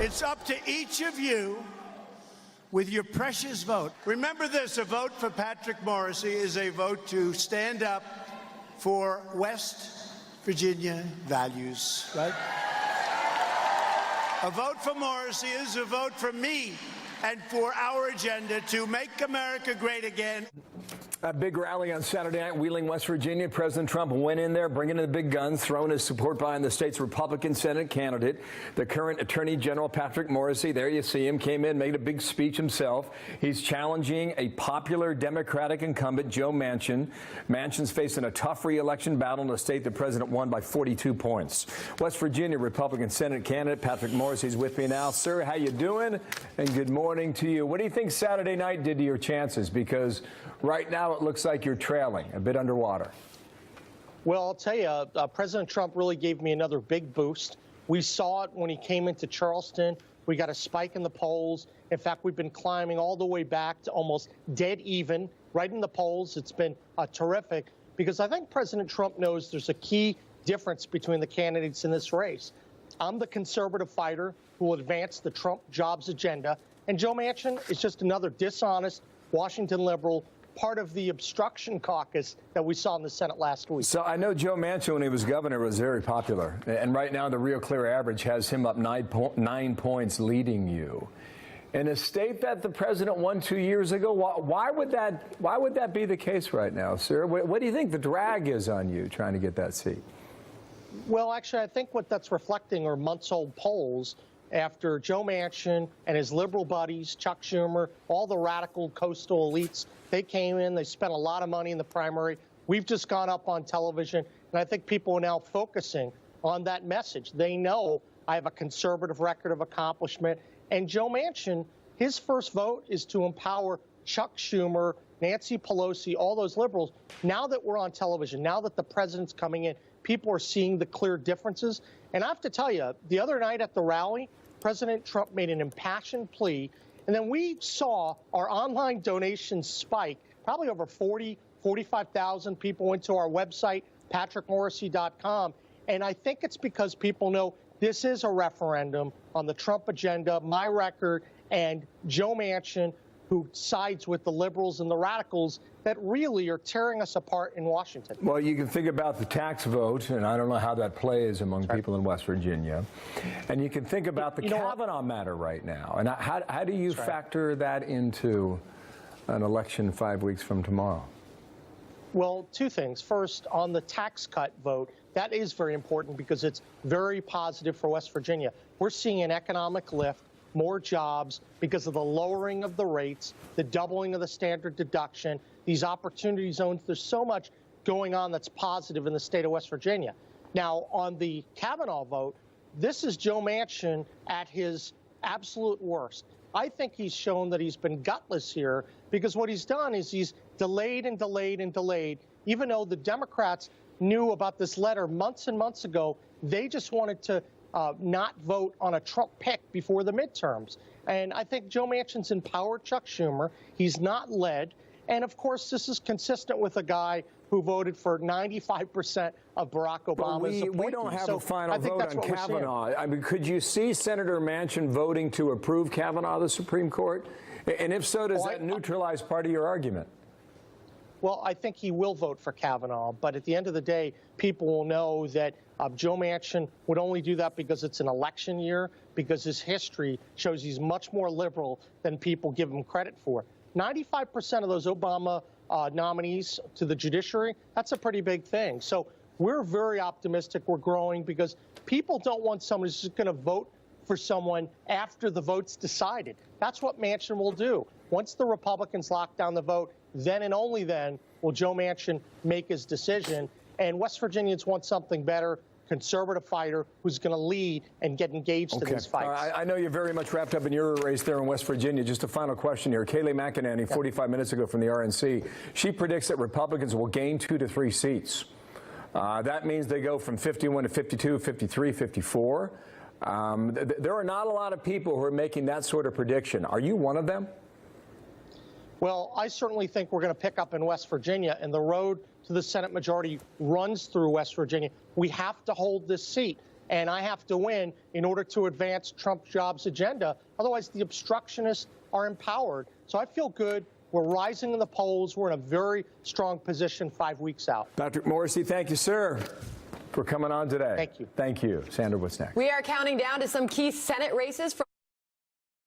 It's up to each of you with your precious vote. Remember this, a vote for Patrick Morrisey is a vote to stand up for West Virginia values, right? A vote for Morrisey is a vote for me and for our agenda to make America great again. A big rally on Saturday night, Wheeling, West Virginia. President Trump went in there, bringing in the big guns, throwing his support behind the state's Republican Senate candidate, the current Attorney General Patrick Morrisey. There you see him, came in, made a big speech himself. He's challenging a popular Democratic incumbent, Joe Manchin. Manchin's facing a tough re-election battle in a state the president won by 42 points. West Virginia Republican Senate candidate Patrick Morrisey's with me now. Sir, how you doing? And good morning to you. What do you think Saturday night did to your chances? Because right now it looks like you're trailing, a bit underwater. Well, I'll tell you, President Trump really gave me another big boost. We saw it when he came into Charleston. We got a spike in the polls. In fact, we've been climbing all the way back to almost dead even, right in the polls. It's been terrific because I think President Trump knows there's a key difference between the candidates in this race. I'm the conservative fighter who will advance the Trump jobs agenda, and Joe Manchin is just another dishonest Washington liberal, part of the obstruction caucus that we saw in the Senate last week. So I know Joe Manchin, when he was governor, was very popular. And right now, the Real Clear average has him up 9 points, leading you. In a state that the president won 2 years ago, why would that be the case right now, sir? What do you think the drag is on you trying to get that seat? Well, actually, I think what that's reflecting are months-old polls after Joe Manchin and his liberal buddies, Chuck Schumer, all the radical coastal elites, they came in, they spent a lot of money in the primary. We've just gone up on television, and I think people are now focusing on that message. They know I have a conservative record of accomplishment, and Joe Manchin, his first vote is to empower Chuck Schumer, Nancy Pelosi, all those liberals. Now that we're on television, now that the president's coming in, people are seeing the clear differences. And I have to tell you, the other night at the rally, President Trump made an impassioned plea, and then we saw our online donations spike. Probably over 45,000 people went to our website, patrickmorrisey.com, and I think it's because people know this is a referendum on the Trump agenda, my record, and Joe Manchin, who sides with the liberals and the radicals that really are tearing us apart in Washington. Well, you can think about the tax vote, and I don't know how that plays among people in West Virginia. And you can think about the Kavanaugh matter right now. And how do you factor that into an election 5 weeks from tomorrow? Well, two things. First, on the tax cut vote, that is very important because it's very positive for West Virginia. We're seeing an economic lift, more jobs because of the lowering of the rates, the doubling of the standard deduction, these opportunity zones. There's so much going on that's positive in the state of West Virginia. Now, on the Kavanaugh vote, this is Joe Manchin at his absolute worst. I think he's shown that he's been gutless here because what he's done is he's delayed and delayed and delayed. Even though the Democrats knew about this letter months and months ago, they just wanted to not vote on a Trump pick before the midterms. And I think Joe Manchin's empowered Chuck Schumer. He's not led. And, of course, this is consistent with a guy who voted for 95% of Barack Obama's appointees. We don't have a final vote on Kavanaugh. I mean, could you see Senator Manchin voting to approve Kavanaugh the Supreme Court? And if so, does that neutralize part of your argument? Well, I think he will vote for Kavanaugh, but at the end of the day, people will know that Joe Manchin would only do that because it's an election year, because his history shows he's much more liberal than people give him credit for. 95% of those Obama nominees to the judiciary, that's a pretty big thing. So we're very optimistic. We're growing because people don't want someone who's just going to vote for someone after the vote's decided. That's what Manchin will do. Once the Republicans lock down the vote, then and only then will Joe Manchin make his decision. And West Virginians want something better, conservative fighter who's going to lead and get engaged in these fights. I know you're very much wrapped up in your race there in West Virginia. Just a final question here. Kayleigh McEnany, 45 minutes ago from the RNC, she predicts that Republicans will gain 2 to 3 seats. That means they go from 51 to 52, 53, 54. There are not a lot of people who are making that sort of prediction. Are you one of them? Well, I certainly think we're going to pick up in West Virginia, and the road to the Senate majority runs through West Virginia. We have to hold this seat. and I have to win in order to advance Trump's jobs agenda. Otherwise, the obstructionists are empowered. So I feel good. We're rising in the polls. We're in a very strong position 5 weeks out. Patrick Morrisey, thank you, sir, for coming on today. Thank you. Thank you. Sandra, what's next? We are counting down to some key Senate races.